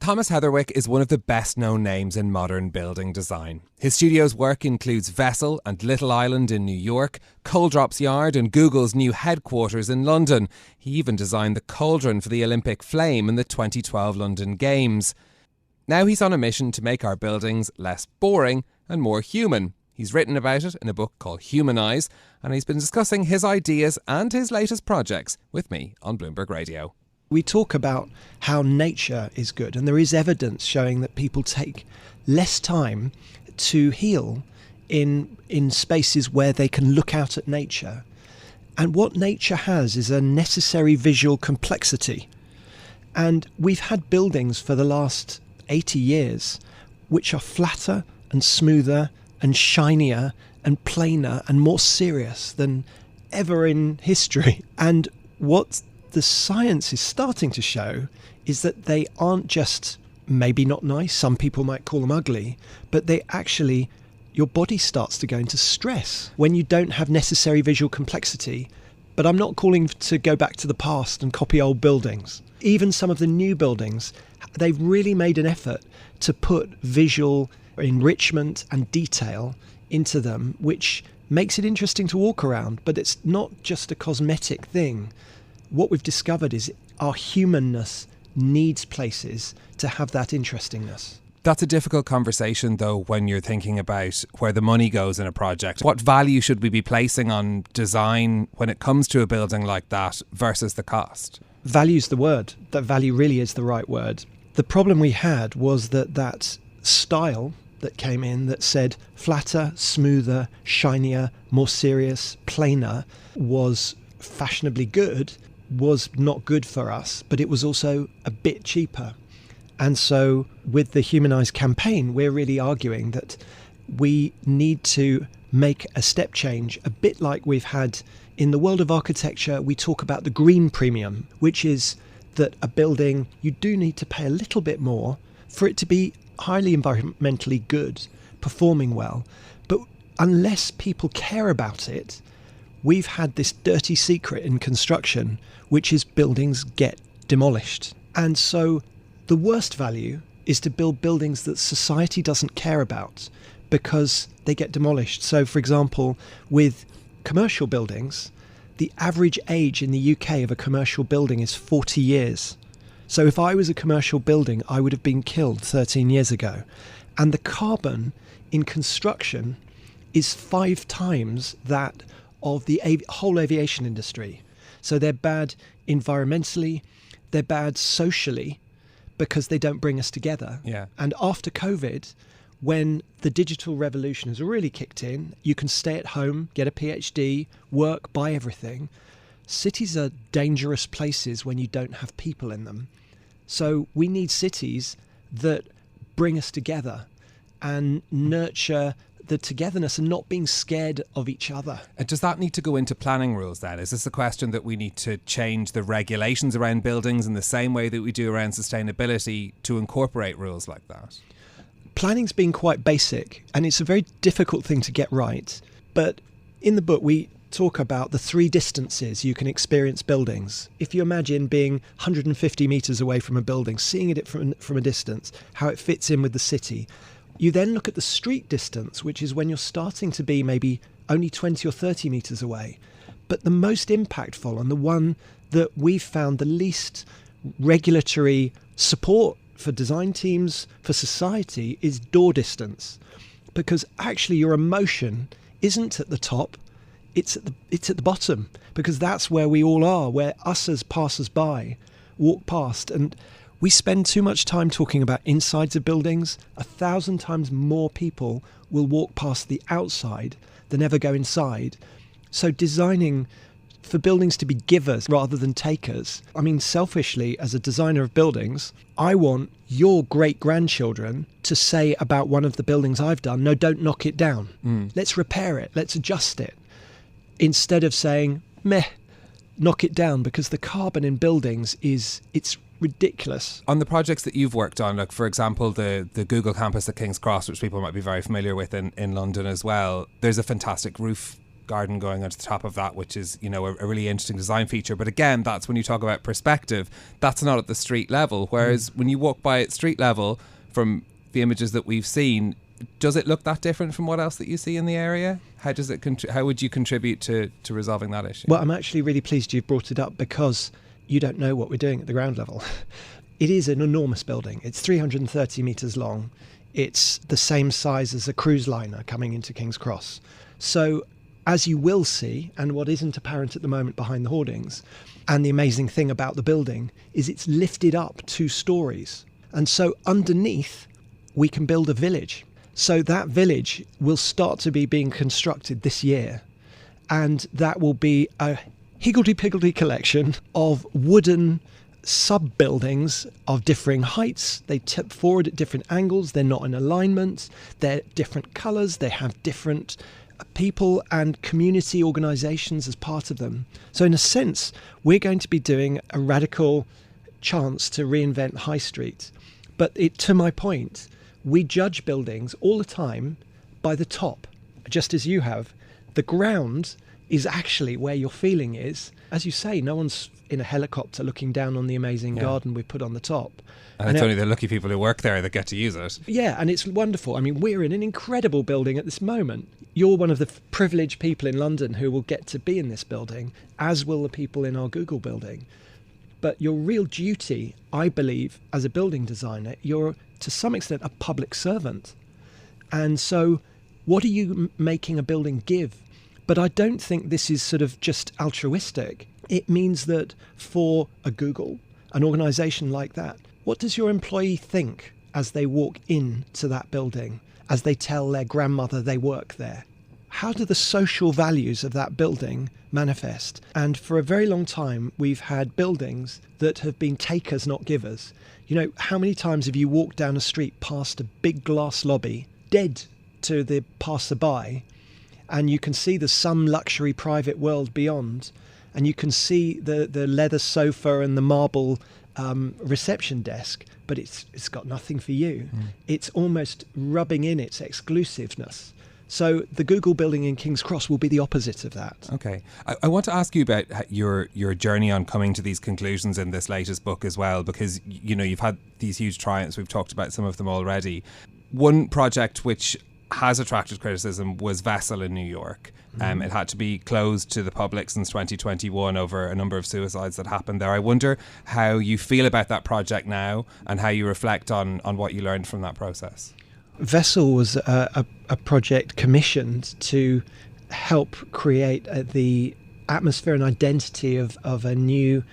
Thomas Heatherwick is one of the best-known names in modern building design. His studio's work includes Vessel and Little Island in New York, Coaldrop's Yard and Google's new headquarters in London. He even designed the cauldron for the Olympic flame in the 2012 London Games. Now he's on a mission to make our buildings less boring and more human. He's written about it in a book called Humanize, and he's been discussing his ideas and his latest projects with me on Bloomberg Radio. We talk about how nature is good, and there is evidence showing that people take less time to heal in spaces where they can look out at nature. And what nature has is a necessary visual complexity. And we've had buildings for the last 80 years which are flatter and smoother and shinier and plainer and more serious than ever in history. And what the science is starting to show is that they aren't just maybe not nice, some people might call them ugly, but they actually, your body starts to go into stress when you don't have necessary visual complexity. But I'm not calling to go back to the past and copy old buildings. Even some of the new buildings, they've really made an effort to put visual enrichment and detail into them, which makes it interesting to walk around, but it's not just a cosmetic thing. What we've discovered is our humanness needs places to have that interestingness. That's a difficult conversation, though, when you're thinking about where the money goes in a project. What value should we be placing on design when it comes to a building like that versus the cost? Value's the word. That value really is the right word. The problem we had was that style that came in that said flatter, smoother, shinier, more serious, plainer was fashionably good, was not good for us, but it was also a bit cheaper. And so with the Humanize campaign, we're really arguing that we need to make a step change, a bit like we've had in the world of architecture. We talk about the green premium, which is that a building, you do need to pay a little bit more for it to be highly environmentally good, performing well. But unless people care about it, we've had this dirty secret in construction, which is buildings get demolished. And so the worst value is to build buildings that society doesn't care about because they get demolished. So, for example, with commercial buildings, the average age in the UK of a commercial building is 40 years. So if I was a commercial building, I would have been killed 13 years ago. And the carbon in construction is 5 times that of the whole aviation industry. So they're bad environmentally, they're bad socially, because they don't bring us together. Yeah. And after COVID, when the digital revolution has really kicked in, you can stay at home, get a PhD, work, buy everything. Cities are dangerous places when you don't have people in them. So we need cities that bring us together and nurture the togetherness and not being scared of each other. Does that need to go into planning rules then? Is this a question that we need to change the regulations around buildings in the same way that we do around sustainability to incorporate rules like that? Planning's been quite basic, and it's a very difficult thing to get right. But in the book, we talk about the 3 distances you can experience buildings. If you imagine being 150 metres away from a building, seeing it from a distance, how it fits in with the city. You then look at the street distance, which is when you're starting to be maybe only 20 or 30 metres away. But the most impactful, and the one that we've found the least regulatory support for design teams, for society, is door distance. Because actually your emotion isn't at the top, it's at the bottom, because that's where we all are, where us as passers-by walk past. And we spend too much time talking about insides of buildings. 1,000 times more people will walk past the outside than ever go inside. So designing for buildings to be givers rather than takers. I mean, selfishly, as a designer of buildings, I want your great-grandchildren to say about one of the buildings I've done, no, don't knock it down. Let's repair it. Let's adjust it. Instead of saying, meh, knock it down, because the carbon in buildings it's ridiculous. On the projects that you've worked on, like for example the Google campus at King's Cross, which people might be very familiar with in London as well, there's a fantastic roof garden going onto the top of that, which is, you know, a really interesting design feature. But again, that's when you talk about perspective, that's not at the street level. Whereas when you walk by at street level, from the images that we've seen, does it look that different from what else that you see in the area? How does it? How would you contribute to resolving that issue? Well, I'm actually really pleased you've brought it up, because you don't know what we're doing at the ground level. It is an enormous building. It's 330 metres long. It's the same size as a cruise liner coming into King's Cross. So, as you will see, and what isn't apparent at the moment behind the hoardings, and the amazing thing about the building is it's lifted up 2 stories. And so underneath, we can build a village. So that village will start to be being constructed this year. And that will be a higgledy-piggledy collection of wooden sub-buildings of differing heights. They tip forward at different angles. They're not in alignment. They're different colours. They have different people and community organisations as part of them. So in a sense, we're going to be doing a radical chance to reinvent High Street. But to my point, we judge buildings all the time by the top, just as you have. The ground is actually where your feeling is. As you say, no one's in a helicopter looking down on the amazing garden we've put on the top. And it's only the lucky people who work there that get to use it. Yeah, and it's wonderful. I mean, we're in an incredible building at this moment. You're one of the privileged people in London who will get to be in this building, as will the people in our Google building. But your real duty, I believe, as a building designer, you're to some extent a public servant. And so what are you making a building give? But I don't think this is sort of just altruistic. It means that for a Google, an organisation like that, what does your employee think as they walk into that building, as they tell their grandmother they work there? How do the social values of that building manifest? And for a very long time, we've had buildings that have been takers, not givers. You know, how many times have you walked down a street past a big glass lobby, dead to the passerby, and you can see there's some luxury private world beyond, and you can see the leather sofa and the marble reception desk, but it's got nothing for you. It's almost rubbing in its exclusiveness. So the Google building in King's Cross will be the opposite of that. Okay. I want to ask you about your journey on coming to these conclusions in this latest book as well, because, you know, you've had these huge triumphs. We've talked about some of them already. One project which has attracted criticism was Vessel in New York. It had to be closed to the public since 2021 over a number of suicides that happened there. I wonder how you feel about that project now and how you reflect on what you learned from that process. Vessel was a project commissioned to help create the atmosphere and identity of a new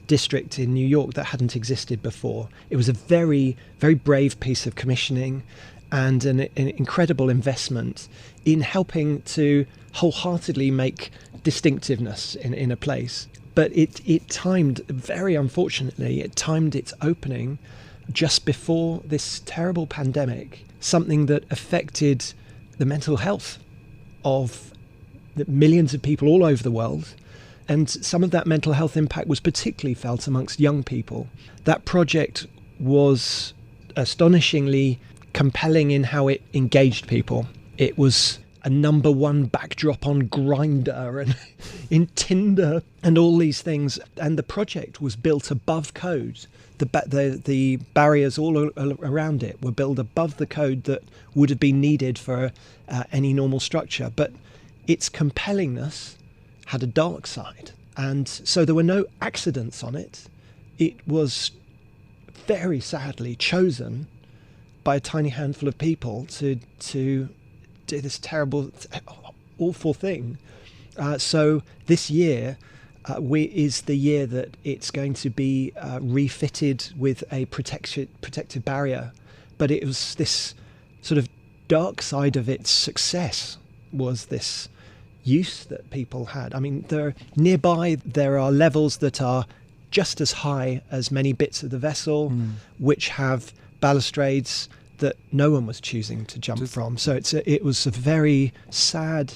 district in New York that hadn't existed before. It was a very, very brave piece of commissioning and an incredible investment in helping to wholeheartedly make distinctiveness in a place. But it timed, very unfortunately, it timed its opening just before this terrible pandemic, something that affected the mental health of the millions of people all over the world. And some of that mental health impact was particularly felt amongst young people. That project was astonishingly compelling in how it engaged people. It was a number one backdrop on Grindr and in Tinder and all these things. And the project was built above code. The barriers all around it were built above the code that would have been needed for any normal structure. But its compellingness had a dark side. And so there were no accidents on it. It was very sadly chosen by a tiny handful of people to do this terrible, awful thing. So this year is the year that it's going to be refitted with a protective barrier. But it was this sort of dark side of its success was this use that people had. I mean, nearby there are levels that are just as high as many bits of the Vessel, which have balustrades that no one was choosing to jump from. So it was a very sad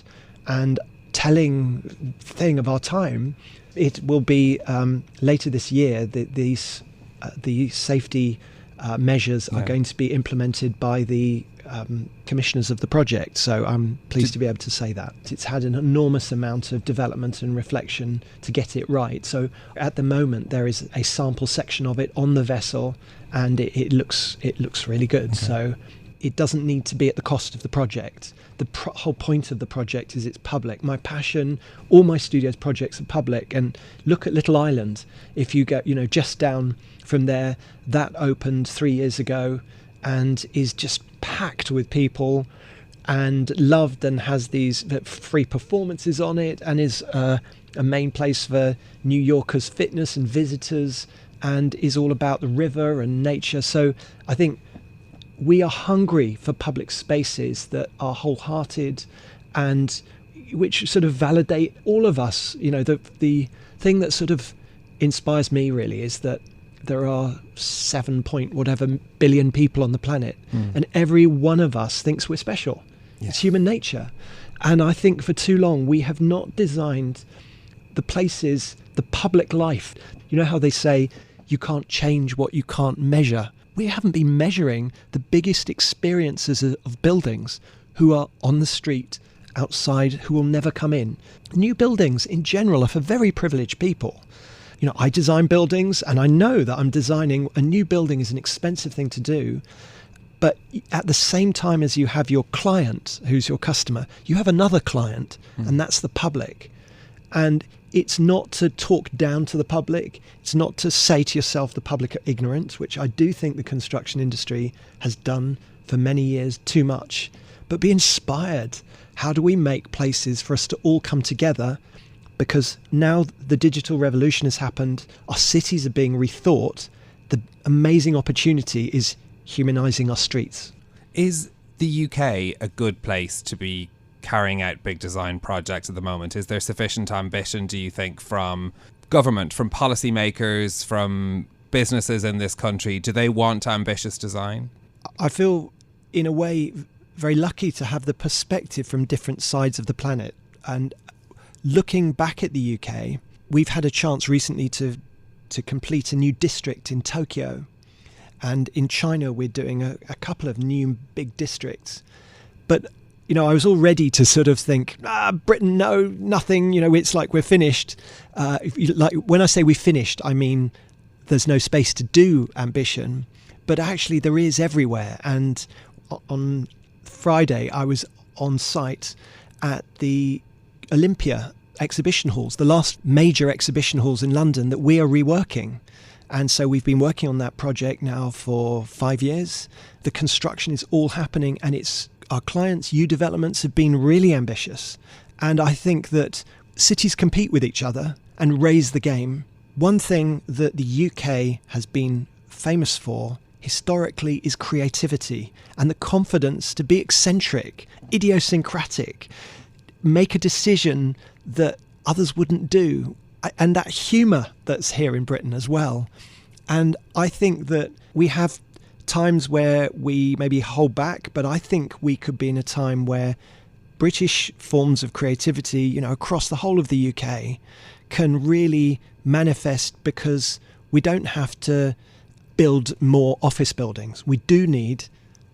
and telling thing of our time. It will be later this year that the safety measures are going to be implemented by the commissioners of the project. So I'm pleased to be able to say that. It's had an enormous amount of development and reflection to get it right. So at the moment there is a sample section of it on the vessel, and it looks really good. Okay. So it doesn't need to be at the cost of the project. The whole point of the project is it's public. My passion, all my studio's projects are public. And look at Little Island. If you go, just down from there, that opened 3 years ago and is just packed with people and loved, and has these free performances on it, and is a main place for New Yorkers' fitness and visitors, and is all about the river and nature. So I think we are hungry for public spaces that are wholehearted and which sort of validate all of us. The thing that sort of inspires me really is that there are 7 point whatever billion people on the planet, and every one of us thinks we're special. Yeah. It's human nature. And I think for too long we have not designed the places, the public life. You know how they say you can't change what you can't measure? We haven't been measuring the biggest experiences of buildings who are on the street, outside, who will never come in. New buildings in general are for very privileged people. I design buildings, and I know that I'm designing a new building is an expensive thing to do. But at the same time as you have your client, who's your customer, you have another client, and that's the public. And it's not to talk down to the public. It's not to say to yourself the public are ignorant, which I do think the construction industry has done for many years too much. But be inspired. How do we make places for us to all come together? Because now the digital revolution has happened. Our cities are being rethought. The amazing opportunity is humanizing our streets. Is the UK a good place to be carrying out big design projects at the moment? Is there sufficient ambition, do you think, from government, from policymakers, from businesses in this country? Do they want ambitious design? I feel, in a way, very lucky to have the perspective from different sides of the planet. And looking back at the UK, we've had a chance recently to complete a new district in Tokyo. And in China, we're doing a couple of new big districts. But I was all ready to sort of think, Britain, no, nothing, it's like we're finished. When I say we're finished, I mean there's no space to do ambition, but actually there is everywhere. And on Friday, I was on site at the Olympia exhibition halls, the last major exhibition halls in London that we are reworking. And so we've been working on that project now for 5 years. The construction is all happening, and our clients, U Developments, have been really ambitious. And I think that cities compete with each other and raise the game. One thing that the UK has been famous for historically is creativity and the confidence to be eccentric, idiosyncratic, make a decision that others wouldn't do, and that humour that's here in Britain as well. And I think that we have times where we maybe hold back, but I think we could be in a time where British forms of creativity, across the whole of the UK can really manifest, because we don't have to build more office buildings. We do need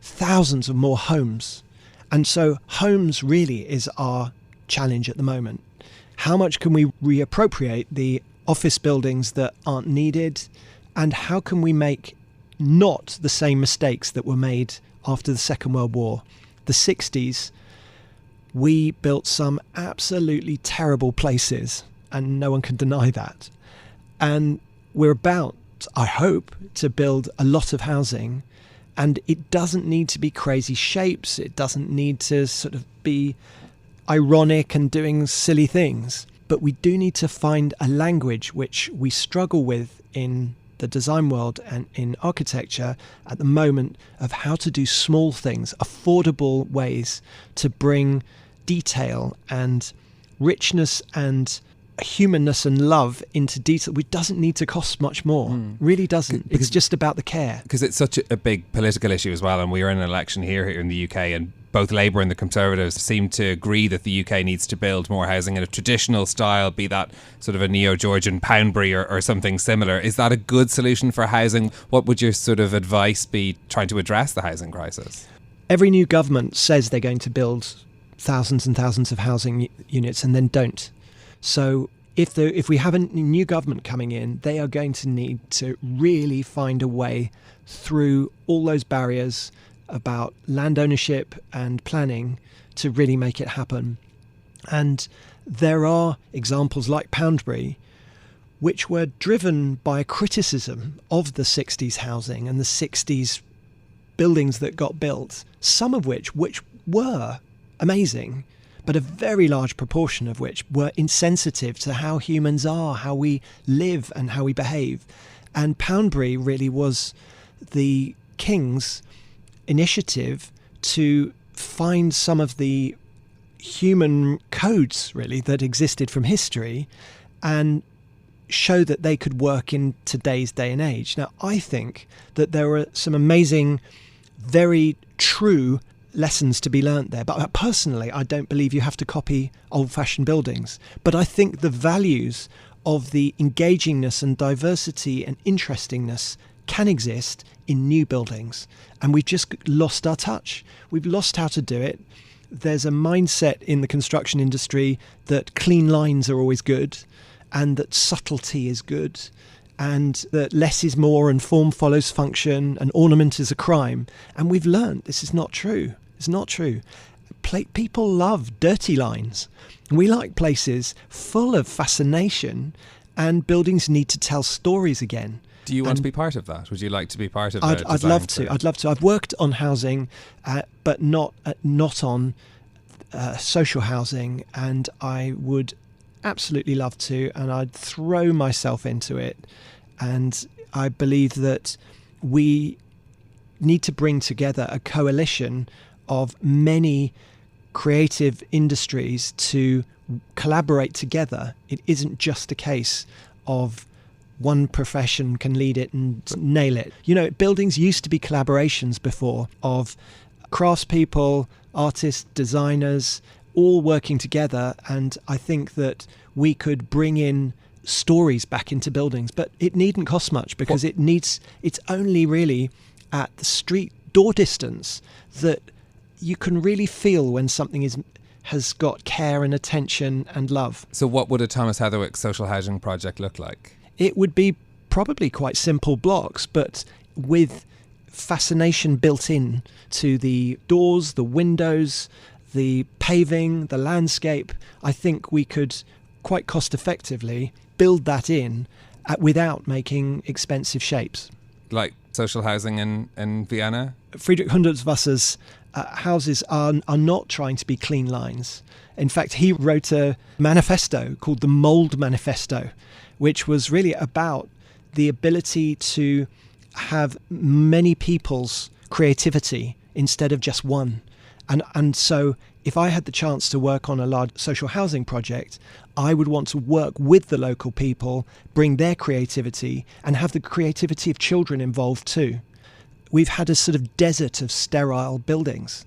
thousands of more homes. And so homes really is our challenge at the moment. How much can we reappropriate the office buildings that aren't needed? And how can we make not the same mistakes that were made after the Second World War? The 60s, we built some absolutely terrible places, and no one can deny that. And we're about, I hope, to build a lot of housing, and it doesn't need to be crazy shapes. It doesn't need to sort of be ironic and doing silly things. But we do need to find a language which we struggle with in the design world and in architecture at the moment, of how to do small things, affordable ways to bring detail and richness and humanness and love into detail, which doesn't need to cost much more. Really doesn't. It's just about the care. Because it's such a big political issue as well, and we're in an election here in the UK, and both Labour and the Conservatives seem to agree that the UK needs to build more housing in a traditional style, be that sort of a neo-Georgian Poundbury or something similar. Is that a good solution for housing? What would your sort of advice be trying to address the housing crisis? Every new government says they're going to build thousands and thousands of housing units and then don't. So if we have a new government coming in, they are going to need to really find a way through all those barriers about land ownership and planning to really make it happen. And there are examples like Poundbury, which were driven by a criticism of the 60s housing and the 60s buildings that got built, some of which were amazing, but a very large proportion of which were insensitive to how humans are, how we live and how we behave. And Poundbury really was the King's initiative to find some of the human codes really that existed from history and show that they could work in today's day and age. Now, I think that there were some amazing, very true lessons to be learnt there. But personally, I don't believe you have to copy old-fashioned buildings. But I think the values of the engagingness and diversity and interestingness can exist in new buildings. And we've just lost our touch. We've lost how to do it. There's a mindset in the construction industry that clean lines are always good and that subtlety is good and that less is more and form follows function and ornament is a crime. And we've learned this is not true. It's not true. People love dirty lines. We like places full of fascination, and buildings need to tell stories again. Do you want to be part of that? Would you like to be part of I'd love to. I'd love to. I've worked on housing, but not on social housing, and I would absolutely love to, and I'd throw myself into it. And I believe that we need to bring together a coalition of many creative industries to collaborate together. It isn't just a case of one profession can lead it and nail it. You know, buildings used to be collaborations before of craftspeople, artists, designers, all working together. And I think that we could bring in stories back into buildings, but it needn't cost much because it's only really at the street door distance that you can really feel when something has got care and attention and love. So what would a Thomas Heatherwick social housing project look like? It would be probably quite simple blocks, but with fascination built in to the doors, the windows, the paving, the landscape. I think we could quite cost effectively build that in without making expensive shapes. Like social housing in Vienna? Friedrich Hundertswasser's houses are not trying to be clean lines. In fact, he wrote a manifesto called the Mold Manifesto, which was really about the ability to have many people's creativity instead of just one. And so if I had the chance to work on a large social housing project, I would want to work with the local people, bring their creativity, and have the creativity of children involved too. We've had a sort of desert of sterile buildings,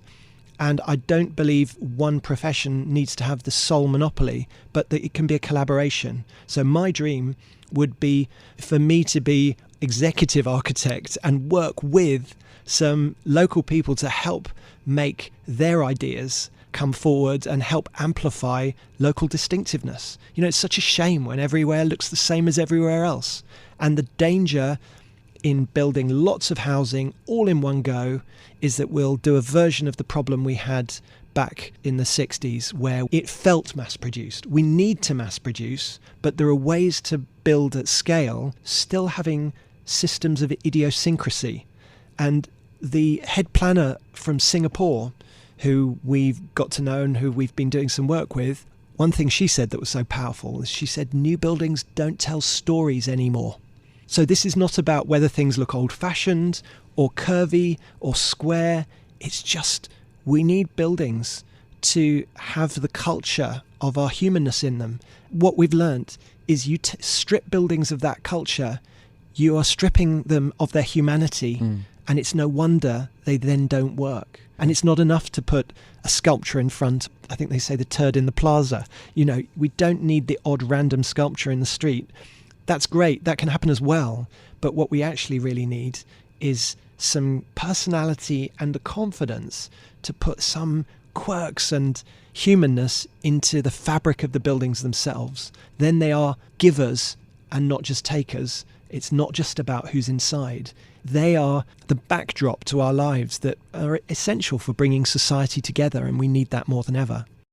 and I don't believe one profession needs to have the sole monopoly, but that it can be a collaboration. So my dream would be for me to be executive architect and work with some local people to help make their ideas come forward and help amplify local distinctiveness. You know, it's such a shame when everywhere looks the same as everywhere else. And the danger in building lots of housing all in one go is that we'll do a version of the problem we had back in the 60s where it felt mass-produced. We need to mass-produce, but there are ways to build at scale, still having systems of idiosyncrasy. And the head planner from Singapore, who we've got to know and who we've been doing some work with, one thing she said that was so powerful is she said, new buildings don't tell stories anymore. So this is not about whether things look old-fashioned or curvy or square. It's just we need buildings to have the culture of our humanness in them. What we've learnt is you strip buildings of that culture, you are stripping them of their humanity. And it's no wonder they then don't work. And it's not enough to put a sculpture in front. I think they say the turd in the plaza. We don't need the odd random sculpture in the street. That's great. That can happen as well. But what we actually really need is some personality and the confidence to put some quirks and humanness into the fabric of the buildings themselves. Then they are givers and not just takers. It's not just about who's inside. They are the backdrop to our lives that are essential for bringing society together, and we need that more than ever.